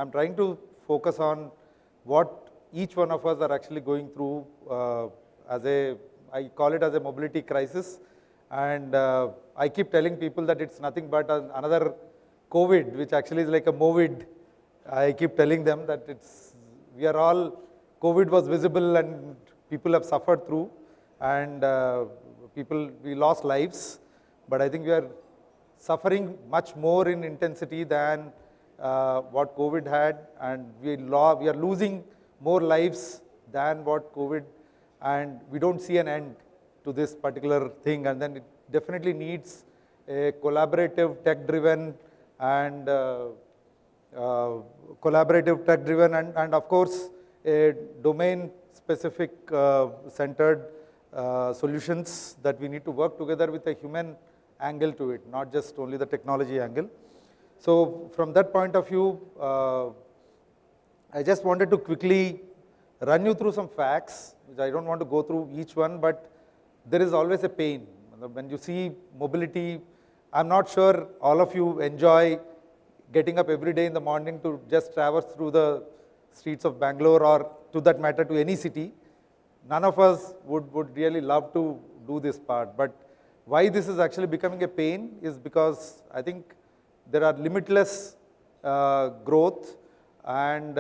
I'm trying to focus on what each one of us are actually going through I call it as a mobility crisis. And I keep telling people that it's nothing but another COVID, which actually is like a Movid. I keep telling them that we are all, COVID was visible and people have suffered through, and we lost lives, but I think we are suffering much more in intensity than what COVID had, and we are losing more lives than what COVID, and we don't see an end to this particular thing. And then it definitely needs a collaborative, tech-driven, and and of course a domain-specific centered solutions that we need to work together with a human angle to it, not just only the technology angle. So from that point of view, I just wanted to quickly run you through some facts, which I don't want to go through each one, but there is always a pain. When you see mobility, I'm not sure all of you enjoy getting up every day in the morning to just traverse through the streets of Bangalore, or to that matter to any city. None of us would really love to do this part, but why this is actually becoming a pain is because I think there are limitless growth and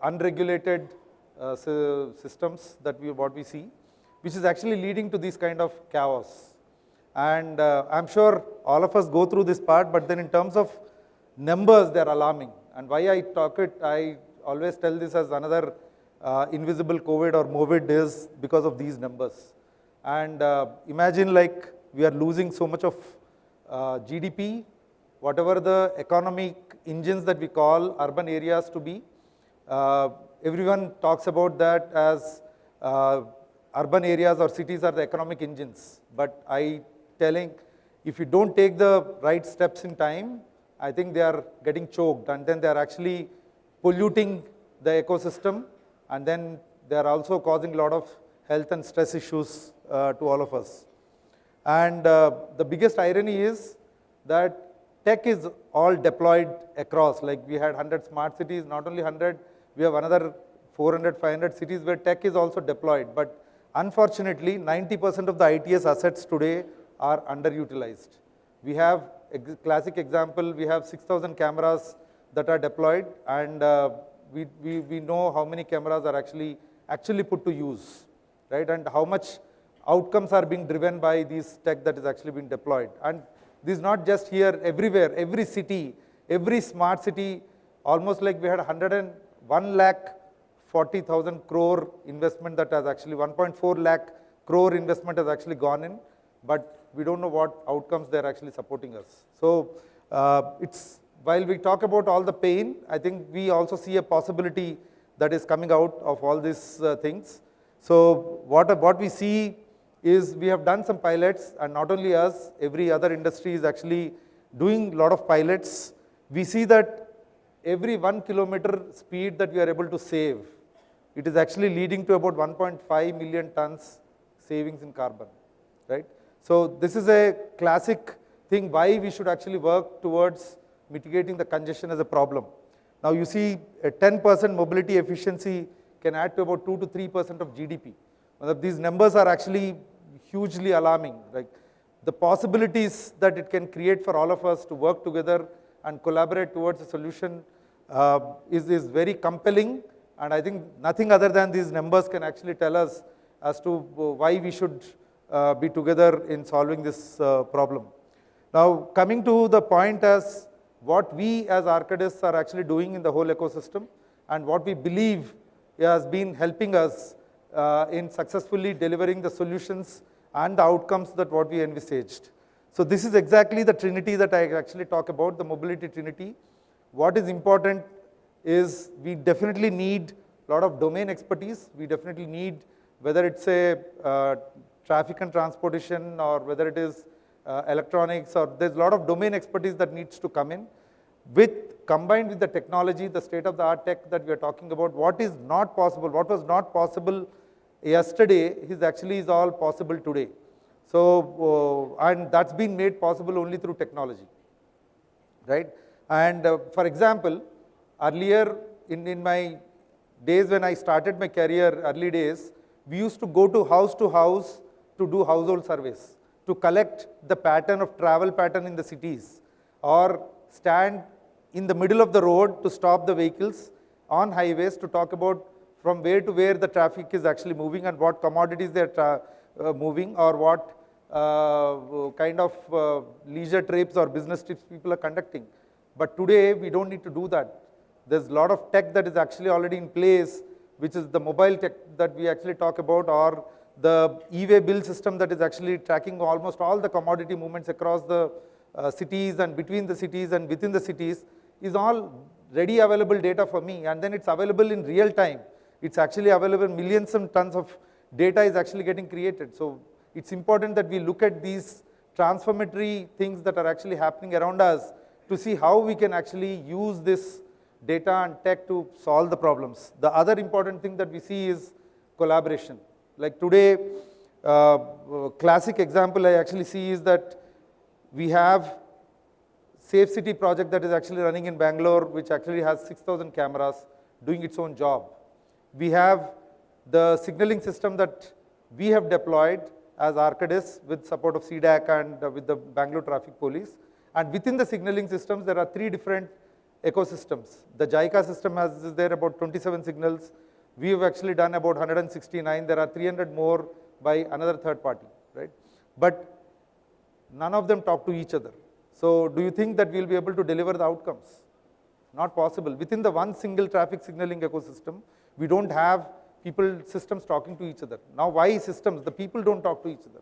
unregulated systems that what we see, which is actually leading to this kind of chaos. And I'm sure all of us go through this part, but then in terms of numbers, they're alarming. And why I always tell this as another invisible COVID or Movid is because of these numbers. And imagine like we are losing so much of GDP, whatever the economic engines that we call urban areas to be. Everyone talks about that as urban areas or cities are the economic engines. But if you don't take the right steps in time, I think they are getting choked, and then they are actually polluting the ecosystem, and then they are also causing a lot of health and stress issues to all of us. And the biggest irony is that tech is all deployed across. Like we had 100 smart cities, not only 100, we have another 400, 500 cities where tech is also deployed. But unfortunately, 90% of the ITS assets today are underutilized. We have a classic example, we have 6,000 cameras that are deployed, and we know how many cameras are actually put to use, right? And how much outcomes are being driven by these tech that is actually being deployed. And this is not just here, everywhere, every city, every smart city, almost like we had 101 lakh 40,000 crore investment that has actually 1.4 lakh crore investment has actually gone in, but we don't know what outcomes they're actually supporting us. So while we talk about all the pain, I think we also see a possibility that is coming out of all these things. So what we see is we have done some pilots, and not only us, every other industry is actually doing a lot of pilots. We see that every 1 kilometer speed that we are able to save, it is actually leading to about 1.5 million tons savings in carbon, right? So this is a classic thing why we should actually work towards mitigating the congestion as a problem. Now you see a 10% mobility efficiency can add to about 2 to 3% of GDP. These numbers are actually hugely alarming. Like the possibilities that it can create for all of us to work together and collaborate towards a solution is very compelling, and I think nothing other than these numbers can actually tell us as to why we should be together in solving this problem. Now coming to the point as what we as architects are actually doing in the whole ecosystem, and what we believe has been helping us in successfully delivering the solutions and the outcomes that what we envisaged. So this is exactly the trinity that I actually talk about, the mobility trinity. What is important is we definitely need a lot of domain expertise. We definitely need, whether it's a traffic and transportation, or whether it is electronics, or there's a lot of domain expertise that needs to come in. Combined with the technology, the state-of-the-art tech that we are talking about, what is not possible, what was not possible yesterday is all possible today. So, and that's been made possible only through technology, right? And for example, Earlier, in my days when I started my career, early days, we used to go to house to do household surveys, to collect the pattern of travel pattern in the cities, or stand in the middle of the road to stop the vehicles on highways to talk about from where to where the traffic is actually moving and what commodities they are moving, or what kind of leisure trips or business trips people are conducting. But today, we don't need to do that. There's a lot of tech that is actually already in place, which is the mobile tech that we actually talk about, or the e-way bill system that is actually tracking almost all the commodity movements across the cities and between the cities and within the cities, is all ready available data for me, and then it's available in real time. It's actually available, millions and tons of data is actually getting created. So it's important that we look at these transformatory things that are actually happening around us to see how we can actually use this data and tech to solve the problems. The other important thing that we see is collaboration. Like today, classic example I actually see is that we have Safe City project that is actually running in Bangalore, which actually has 6,000 cameras doing its own job. We have the signaling system that we have deployed as Arcadis with support of CDAC and with the Bangalore Traffic Police. And within the signaling systems, there are 3 different ecosystems. The JICA system is there about 27 signals. We have actually done about 169. There are 300 more by another third party, right? But none of them talk to each other. So do you think that we will be able to deliver the outcomes? Not possible. Within the one single traffic signaling ecosystem, we don't have systems talking to each other. Now why systems? The people don't talk to each other,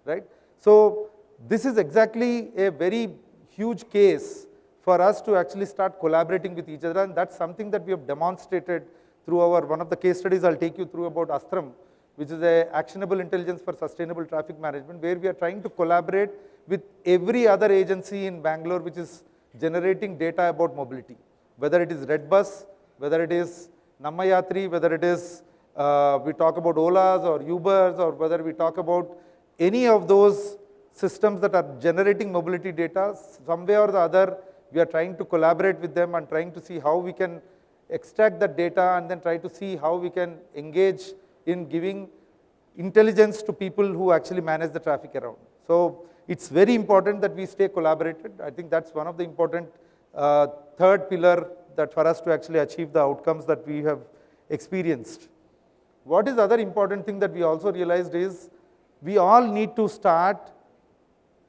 right? So this is exactly a very huge case for us to actually start collaborating with each other, and that's something that we have demonstrated through one of the case studies I'll take you through about Astram, which is a actionable intelligence for sustainable traffic management, where we are trying to collaborate with every other agency in Bangalore which is generating data about mobility, whether it is Redbus, whether it is Nammayatri, whether it is we talk about Olas or Ubers, or whether we talk about any of those systems that are generating mobility data. Some way or the other, we are trying to collaborate with them and trying to see how we can extract that data and then try to see how we can engage in giving intelligence to people who actually manage the traffic around. So it's very important that we stay collaborated. I think that's one of the important third pillar that for us to actually achieve the outcomes that we have experienced. What is the other important thing that we also realized is we all need to start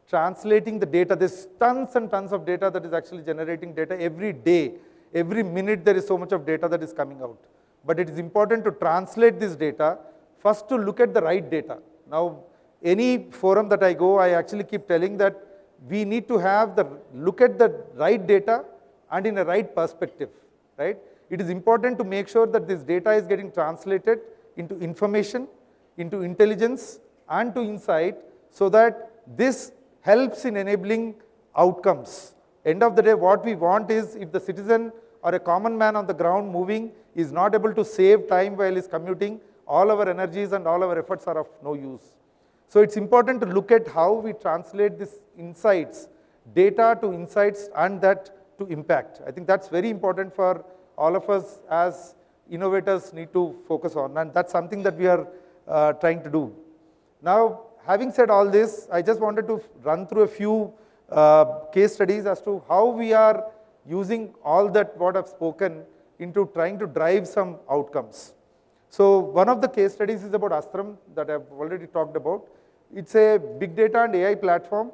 translating the data. There's tons and tons of data that is actually generating data every day. Every minute there is so much of data that is coming out. But it is important to translate this data, first to look at the right data. Now, any forum that I go, I actually keep telling that we need to have look at the right data and in a right perspective, right? It is important to make sure that this data is getting translated into information, into intelligence, and to insight, so that this helps in enabling outcomes. End of the day, what we want is if the citizen or a common man on the ground moving is not able to save time while he's commuting, all our energies and all our efforts are of no use. So it's important to look at how we translate these insights, data to insights, and that to impact. I think that's very important for all of us as innovators need to focus on, and that's something that we are trying to do. Now, having said all this, I just wanted to run through a few case studies as to how we are using all that what I've spoken into trying to drive some outcomes. So one of the case studies is about Astram that I've already talked about. It's a big data and AI platform,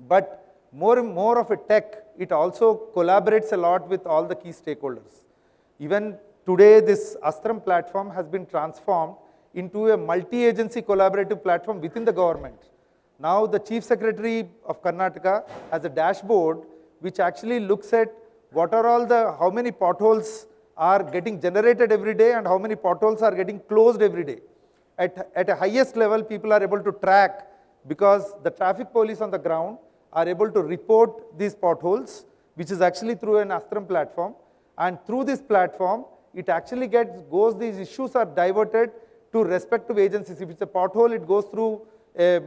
but more and more of a tech. It also collaborates a lot with all the key stakeholders. Even today, this Astram platform has been transformed into a multi-agency collaborative platform within the government. Now the Chief Secretary of Karnataka has a dashboard which actually looks at what are all how many potholes are getting generated every day and how many potholes are getting closed every day. At a highest level, people are able to track because the traffic police on the ground are able to report these potholes, which is actually through an Astram platform. And through this platform, it actually these issues are diverted to respective agencies. If it's a pothole, it goes through a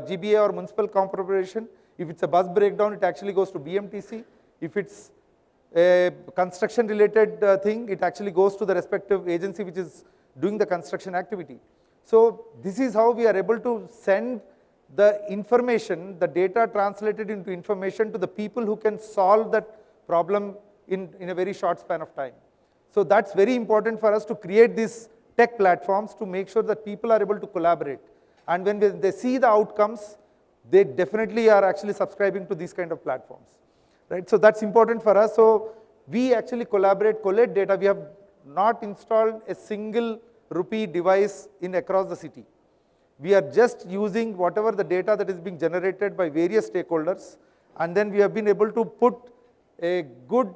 GBA or municipal corporation. If it's a bus breakdown, it actually goes to BMTC. If it's a construction related thing, it actually goes to the respective agency which is doing the construction activity. So this is how we are able to send the information, the data translated into information to the people who can solve that problem in a very short span of time. So that's very important for us to create these tech platforms to make sure that people are able to collaborate. And when they see the outcomes, they definitely are actually subscribing to these kind of platforms. Right? So that's important for us. So we actually collaborate, collect data. We have not installed a single rupee device across the city. We are just using whatever the data that is being generated by various stakeholders, and then we have been able to put a good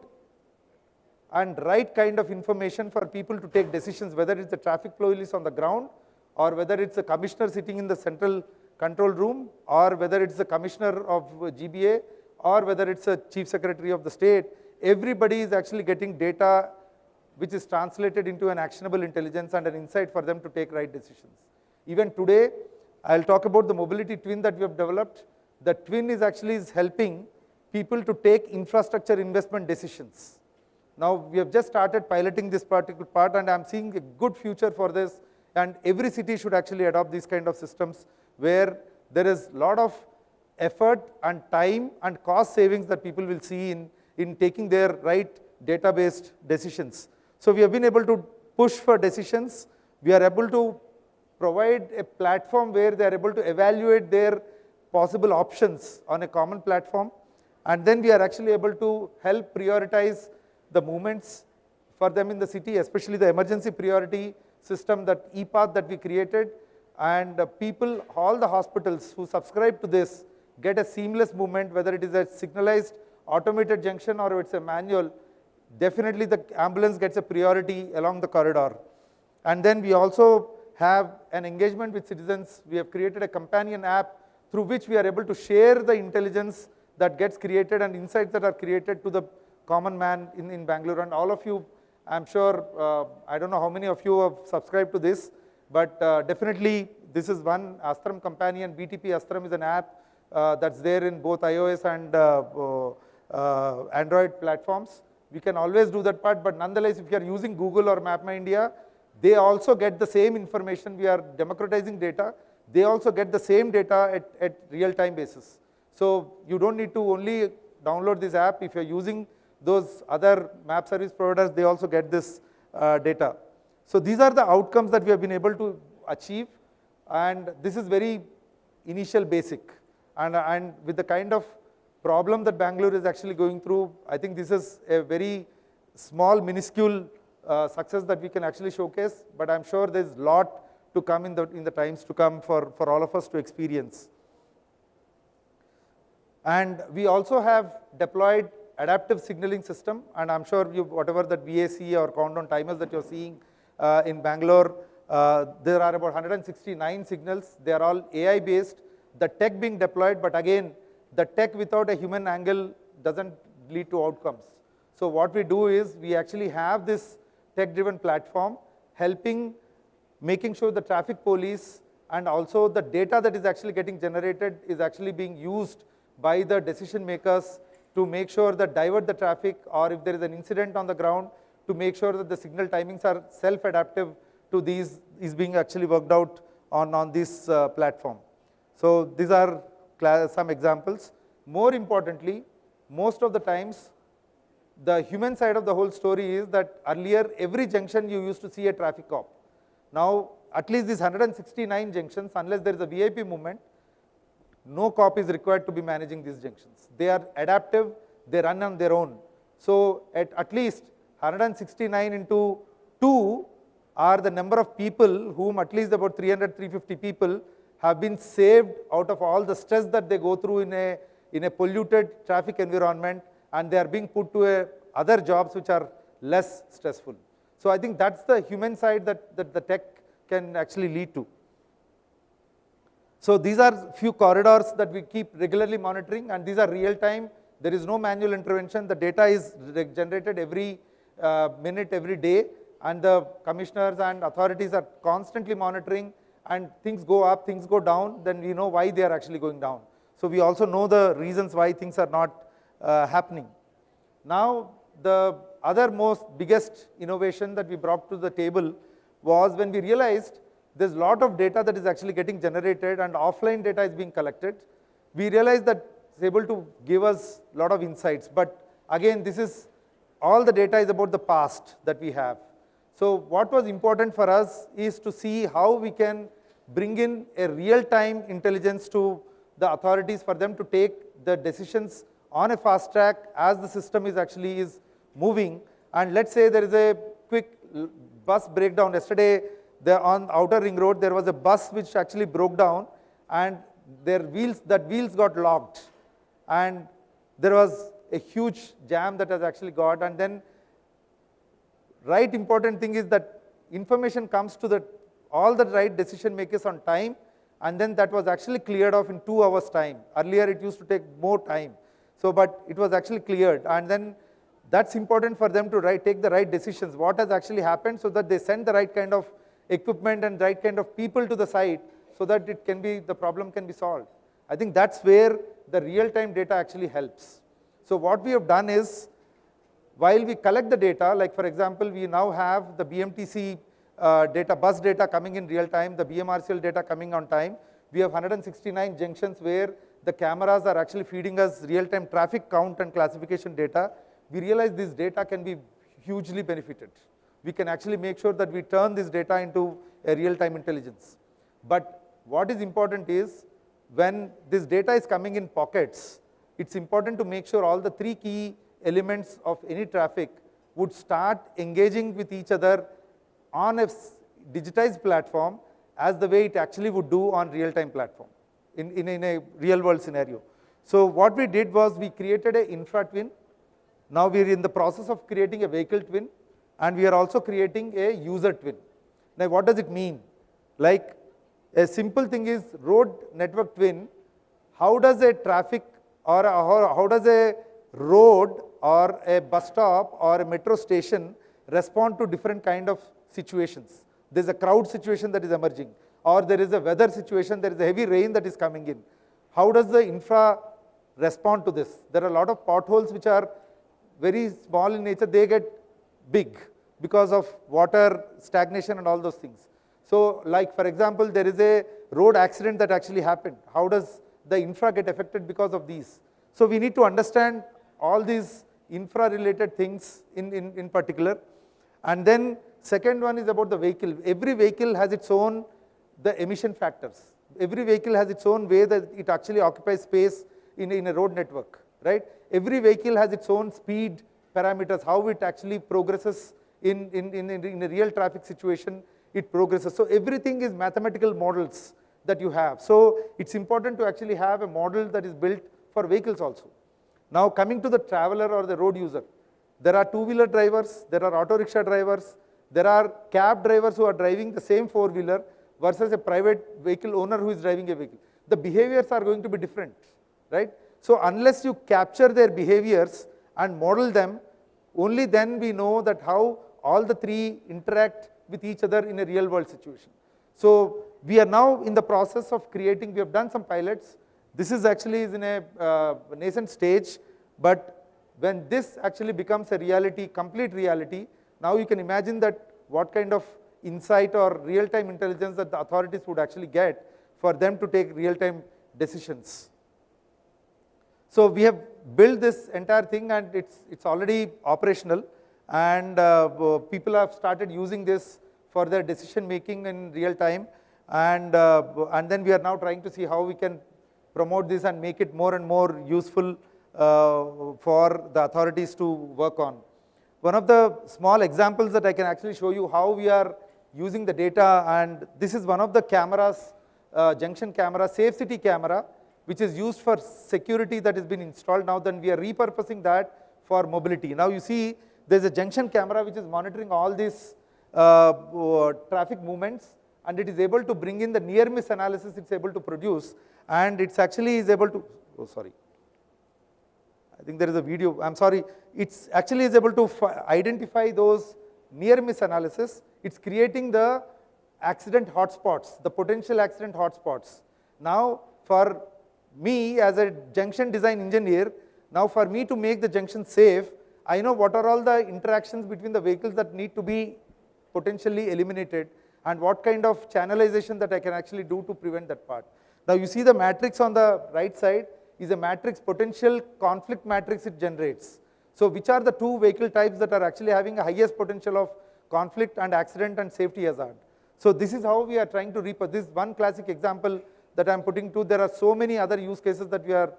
and right kind of information for people to take decisions, whether it's the traffic police on the ground, or whether it's a commissioner sitting in the central control room, or whether it's the commissioner of GBA, or whether it's a chief secretary of the state. Everybody is actually getting data which is translated into an actionable intelligence and an insight for them to take right decisions. Even today, I'll talk about the mobility twin that we have developed. The twin is actually helping people to take infrastructure investment decisions. Now, we have just started piloting this particular part, and I'm seeing a good future for this, and every city should actually adopt these kind of systems where there is a lot of effort and time and cost savings that people will see in taking their right data-based decisions. So we have been able to push for decisions. We are able to provide a platform where they are able to evaluate their possible options on a common platform, and then we are actually able to help prioritize the movements for them in the city, especially the emergency priority system, that e-path that we created, and people, all the hospitals who subscribe to this get a seamless movement, whether it is a signalized automated junction or it's a manual. Definitely the ambulance gets a priority along the corridor. And then we also have an engagement with citizens. We have created a companion app through which we are able to share the intelligence that gets created and insights that are created to the common man in Bangalore. And all of you, I'm sure, I don't know how many of you have subscribed to this, but definitely this is one. Astram Companion, BTP Astram is an app that's there in both iOS and Android platforms. We can always do that part, but nonetheless, if you are using Google or MapMyIndia, they also get the same information. We are democratizing data. They also get the same data at real-time basis. So you don't need to only download this app. If you're using those other map service providers, they also get this data. So these are the outcomes that we have been able to achieve, and this is very initial basic. And with the kind of problem that Bangalore is actually going through, I think this is a very small, minuscule success that we can actually showcase, but I'm sure there's a lot to come in the times to come for all of us to experience. And we also have deployed adaptive signaling system, and I'm sure whatever that VAC or countdown timers that you're seeing in Bangalore, there are about 169 signals. They are all AI based. The tech being deployed, but again, the tech without a human angle doesn't lead to outcomes. So what we do is we actually have this tech-driven platform helping, making sure the traffic police and also the data that is actually getting generated is actually being used by the decision makers to make sure that divert the traffic, or if there is an incident on the ground, to make sure that the signal timings are self-adaptive to these, is being actually worked out on this platform. So these are some examples. More importantly, most of the times, the human side of the whole story is that earlier, every junction you used to see a traffic cop. Now, at least these 169 junctions, unless there is a VIP movement, no cop is required to be managing these junctions. They are adaptive, they run on their own. So at least 169 into 2 are the number of people whom at least about 300, 350 people have been saved out of all the stress that they go through in a polluted traffic environment, and they are being put to other jobs which are less stressful. So I think that's the human side that the tech can actually lead to. So these are few corridors that we keep regularly monitoring, and these are real time. There is no manual intervention. The data is generated every minute, every day, and the commissioners and authorities are constantly monitoring, and things go up, things go down, then we know why they are actually going down. So we also know the reasons why things are not happening. Now, the other most biggest innovation that we brought to the table was when we realized there's a lot of data that is actually getting generated and offline data is being collected. We realized that it's able to give us a lot of insights, but again, this is all the data is about the past that we have. So what was important for us is to see how we can bring in a real-time intelligence to the authorities for them to take the decisions on a fast track as the system is actually moving. And let's say there is a quick bus breakdown. Yesterday, on outer ring road, there was a bus which actually broke down, and that wheels got locked, and there was a huge jam that has actually got. And then, right important thing is that information comes to all the right decision makers on time, and then that was actually cleared off in 2 hours time. Earlier, it used to take more time. So, but it was actually cleared, and then that's important for them to take the right decisions. What has actually happened, so that they send the right kind of equipment and right kind of people to the site, so that the problem can be solved. I think that's where the real-time data actually helps. So what we have done is, while we collect the data, like for example, we now have the BMTC data, bus data coming in real time, the BMRCL data coming on time. We have 169 junctions where the cameras are actually feeding us real-time traffic count and classification data. We realize this data can be hugely benefited. We can actually make sure that we turn this data into a real-time intelligence. But what is important is, when this data is coming in pockets, it's important to make sure all the 3 key elements of any traffic would start engaging with each other on a digitized platform as the way it actually would do on real-time platform in a real-world scenario. So what we did was we created an infra twin. Now we are in the process of creating a vehicle twin, and we are also creating a user twin. Now what does it mean? Like, a simple thing is road network twin. How does a traffic or how does a road or a bus stop or a metro station respond to different kind of situations? There's a crowd situation that is emerging, or there is a weather situation, there is a heavy rain that is coming in. How does the infra respond to this? There are a lot of potholes which are very small in nature, they get big because of water stagnation and all those things. So like for example, there is a road accident that actually happened. How does the infra get affected because of these? So we need to understand all these infra related things in particular. And then second one is about the vehicle. Every vehicle has its own emission factors. Every vehicle has its own way that it actually occupies space in a road network, right? Every vehicle has its own speed parameters, how it actually progresses in a real traffic situation, it progresses. So everything is mathematical models that you have. So it's important to actually have a model that is built for vehicles also. Now coming to the traveler or the road user, there are two-wheeler drivers, there are auto rickshaw drivers, there are cab drivers who are driving the same four-wheeler versus a private vehicle owner who is driving a vehicle. The behaviors are going to be different, right? So unless you capture their behaviors and model them, only then we know that how all the three interact with each other in a real world situation. So we are now in the process of creating, we have done some pilots. This is actually in a nascent stage, but when this actually becomes a reality, complete reality, now you can imagine that what kind of insight or real-time intelligence that the authorities would actually get for them to take real-time decisions. So we have built this entire thing and it's already operational, and people have started using this for their decision making in real time, and then we are now trying to see how we can promote this and make it more and more useful for the authorities to work on. One of the small examples that I can actually show you how we are using the data, and this is one of the cameras, junction camera, safe city camera, which is used for security that has been installed now. Then we are repurposing that for mobility. Now you see there's a junction camera which is monitoring all these traffic movements, and it is able to bring in the near miss analysis it's able to produce, and it's actually is able to, oh sorry, I think there is a video, I'm sorry, it's actually is able to identify those near miss analysis. It's creating the accident hotspots, the potential accident hotspots. Now for me as a junction design engineer, now for me to make the junction safe, I know what are all the interactions between the vehicles that need to be potentially eliminated, and what kind of channelization that I can actually do to prevent that part. Now you see the matrix on the right side is a matrix, potential conflict matrix it generates. So which are the two vehicle types that are actually having a highest potential of conflict and accident and safety hazard. So this is how we are trying to repurpose. This is one classic example that I am putting to. There are so many other use cases that we are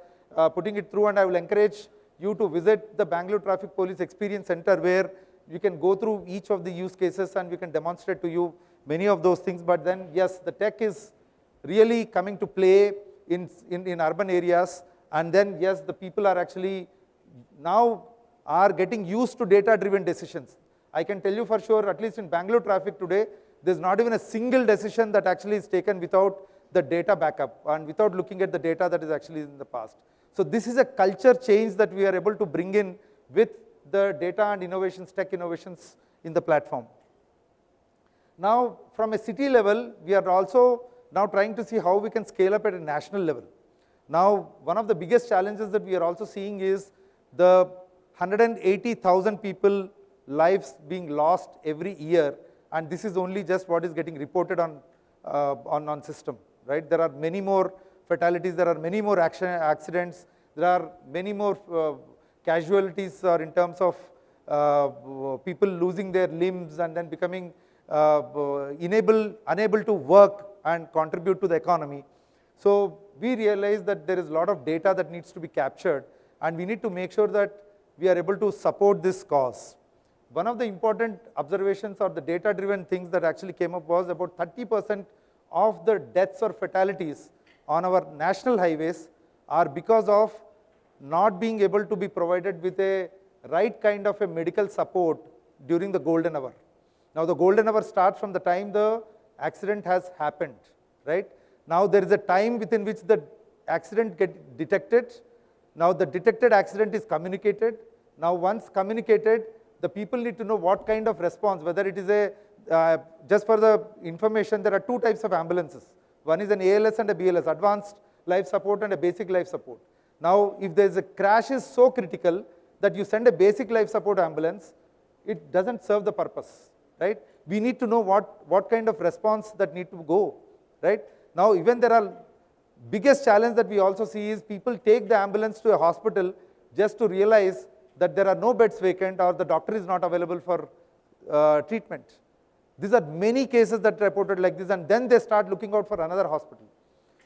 putting it through, and I will encourage you to visit the Bangalore Traffic Police Experience Center, where you can go through each of the use cases and we can demonstrate to you many of those things. But then yes, the tech is really coming to play in urban areas, and then yes, the people are actually now are getting used to data-driven decisions. I can tell you for sure, at least in Bangalore traffic today, there's not even a single decision that actually is taken without the data backup and without looking at the data that is actually in the past. So this is a culture change that we are able to bring in with the data and innovations, tech innovations in the platform. Now, from a city level, we are also now trying to see how we can scale up at a national level. Now, one of the biggest challenges that we are also seeing is the 180,000 people lives being lost every year, and this is only just what is getting reported on system, right? There are many more fatalities, there are many more accidents, there are many more casualties in terms of people losing their limbs and then becoming unable to work and contribute to the economy. So we realize that there is a lot of data that needs to be captured, and we need to make sure that we are able to support this cause. One of the important observations or the data-driven things that actually came up was about 30% of the deaths or fatalities on our national highways are because of not being able to be provided with a right kind of a medical support during the golden hour. Now the golden hour starts from the time the accident has happened, right? Now there is a time within which the accident gets detected. Now the detected accident is communicated. Now once communicated, the people need to know what kind of response, whether it is a, just for the information, there are two types of ambulances. One is an ALS and a BLS, advanced life support and a basic life support. Now if there is a crash is so critical that you send a basic life support ambulance, it doesn't serve the purpose, right? We need to know what kind of response that need to go, right? Now even there are biggest challenge that we also see is people take the ambulance to a hospital just to realize that there are no beds vacant or the doctor is not available for treatment. These are many cases that are reported like this, and then they start looking out for another hospital.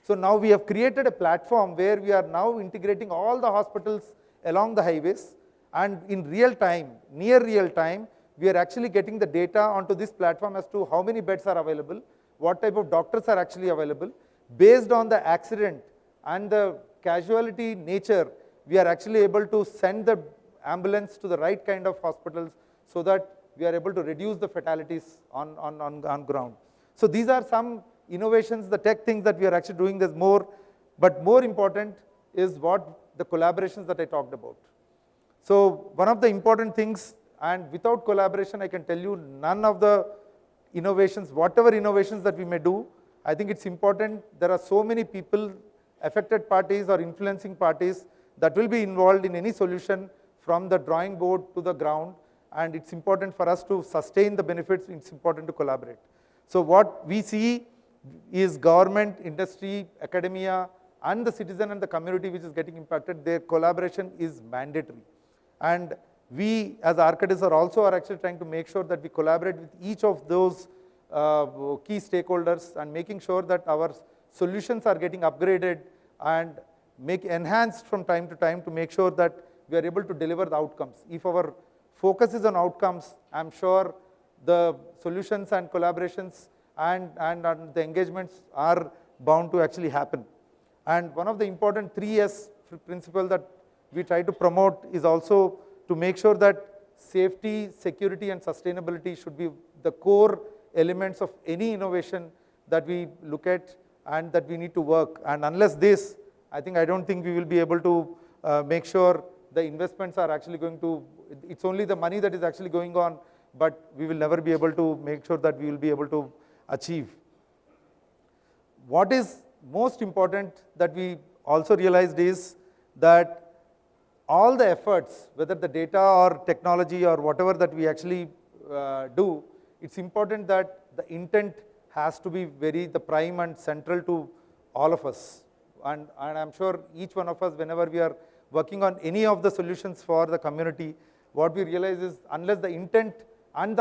So now we have created a platform where we are now integrating all the hospitals along the highways, and in real time, near real time, we are actually getting the data onto this platform as to how many beds are available, what type of doctors are actually available. Based on the accident and the casualty nature, we are actually able to send the ambulance to the right kind of hospitals so that we are able to reduce the fatalities on ground. So these are some innovations, the tech things that we are actually doing. There's more, but more important is what the collaborations that I talked about. So one of the important things, and without collaboration, I can tell you none of the innovations, whatever innovations that we may do, I think it's important. There are so many people, affected parties or influencing parties that will be involved in any solution from the drawing board to the ground, and it's important for us to sustain the benefits, it's important to collaborate. So what we see is government, industry, academia, and the citizen and the community which is getting impacted, their collaboration is mandatory. And we as architects are actually trying to make sure that we collaborate with each of those key stakeholders and making sure that our solutions are getting upgraded and enhanced from time to time to make sure that we are able to deliver the outcomes. If our focus is on outcomes, I'm sure the solutions and collaborations and the engagements are bound to actually happen. And one of the important 3S principle that we try to promote is also to make sure that safety, security, and sustainability should be the core elements of any innovation that we look at and that we need to work. And unless this, I don't think we will be able to make sure the investments are actually going to, it's only the money that is actually going on, but we will never be able to make sure that we will be able to achieve. What is most important that we also realized is that all the efforts, whether the data or technology or whatever that we actually do, it's important that the intent has to be the prime and central to all of us. And I'm sure each one of us, whenever we are working on any of the solutions for the community, what we realize is unless the intent and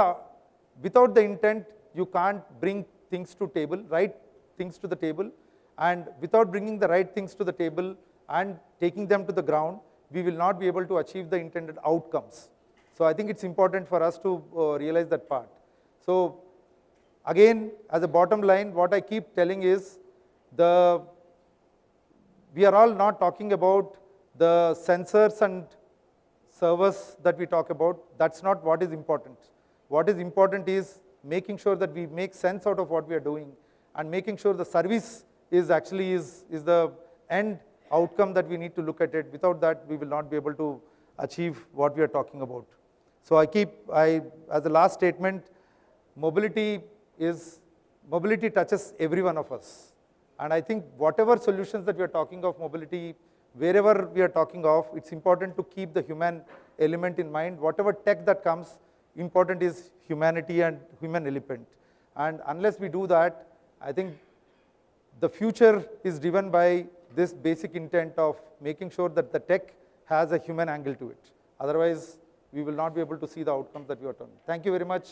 without the intent, you can't bring things to table, right things to the table. And without bringing the right things to the table and taking them to the ground, we will not be able to achieve the intended outcomes. So I think it's important for us to realize that part. So again, as a bottom line, what I keep telling is we are all not talking about the sensors and servers that we talk about. That's not what is important. What is important is making sure that we make sense out of what we are doing and making sure the service is actually the end outcome that we need to look at it. Without that, we will not be able to achieve what we are talking about. So as a last statement, mobility touches every one of us. And I think whatever solutions that we are talking of mobility, wherever we are talking of, it's important to keep the human element in mind. Whatever tech that comes, important is humanity and human element. And unless we do that, I think the future is driven by this basic intent of making sure that the tech has a human angle to it. Otherwise, we will not be able to see the outcomes that we are talking. Thank you very much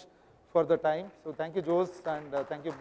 for the time. So thank you, Jose, and thank you.